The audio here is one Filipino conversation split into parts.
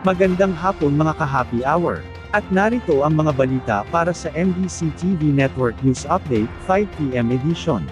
Magandang hapon mga ka-happy hour. At narito ang mga balita para sa MBC TV Network News Update, 5 PM edition.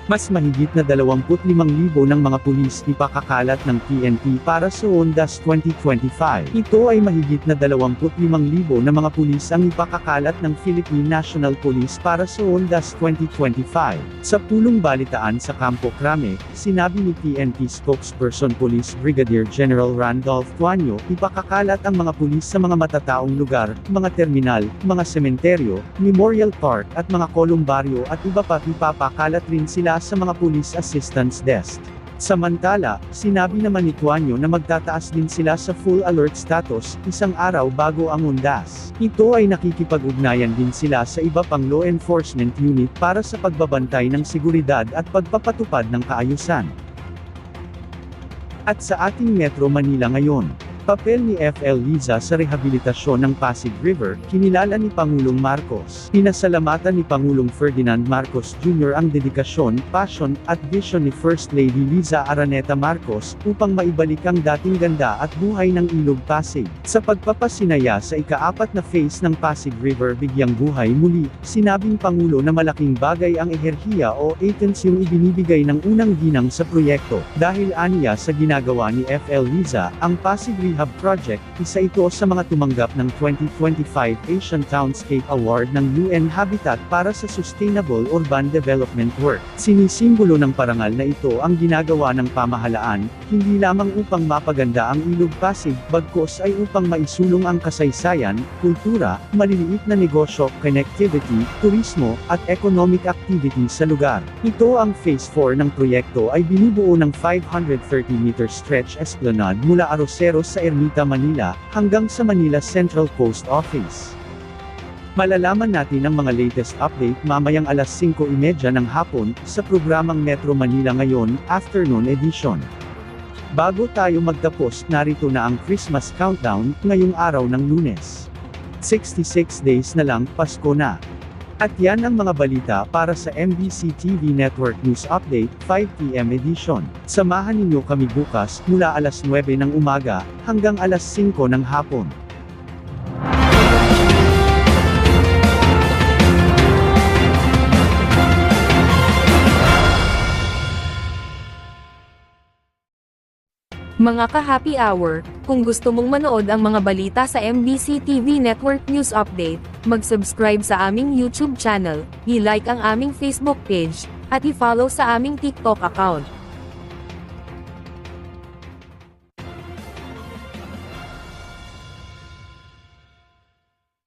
Mas mahigit na 25,000 ng mga pulis ipakakalat ng PNP para sa Ondas 2025. Ito ay mahigit na 25,000 na mga pulis ang ipakakalat ng Philippine National Police para sa Ondas 2025. Sa pulong balitaan sa Campo Crame, sinabi ni PNP spokesperson Police Brigadier General Randolph Tuanyo, ipakakalat ang mga pulis sa mga matataong lugar, mga terminal, mga sementeryo, memorial park at mga kolumbaryo at iba pa. Ipapakalat rin sila sa mga Police Assistance Desk. Samantala, sinabi naman ni Tuanyo na magtataas din sila sa full alert status, isang araw bago ang Ondas. Ito ay nakikipag-ugnayan din sila sa iba pang law enforcement unit para sa pagbabantay ng seguridad at pagpapatupad ng kaayusan. At sa ating Metro Manila ngayon, papel ni FL Liza sa rehabilitasyon ng Pasig River, kinilala ni Pangulong Marcos. Pinasalamatan ni Pangulong Ferdinand Marcos Jr. ang dedikasyon, passion, at vision ni First Lady Liza Araneta Marcos, upang maibalik ang dating ganda at buhay ng Ilog Pasig. Sa pagpapasinaya sa ika-4 na phase ng Pasig River Bigyang Buhay Muli, sinabing Pangulo na malaking bagay ang eherhiya o aitents yung ibinibigay ng unang ginang sa proyekto. Dahil aniya sa ginagawa ni FL Liza, ang Pasig Rehab Project, isa ito sa mga tumanggap ng 2025 Asian Townscape Award ng UN Habitat para sa Sustainable Urban Development Work. Sinisimbolo ng parangal na ito ang ginagawa ng pamahalaan, hindi lamang upang mapaganda ang Ilog Pasig, bagkus ay upang maisulong ang kasaysayan, kultura, maliliit na negosyo, connectivity, turismo, at economic activity sa lugar. Ito ang Phase 4 ng proyekto ay binubuo ng 530-meter stretch esplanade mula Arroceros sa Ermita, Manila, hanggang sa Manila Central Post Office. Malalaman natin ang mga latest update mamayang alas 5:30 ng hapon, sa programang Metro Manila Ngayon, Afternoon Edition. Bago tayo magtapos, narito na ang Christmas countdown, ngayong araw ng Lunes. 66 days na lang, Pasko na. At yan ang mga balita para sa MBC TV Network News Update, 5 PM edition. Samahan ninyo kami bukas, mula alas 9 ng umaga, hanggang alas 5 ng hapon. Mga ka-happy hour, kung gusto mong manood ang mga balita sa MBC TV Network News Update, mag-subscribe sa aming YouTube channel, i-like ang aming Facebook page, at i-follow sa aming TikTok account.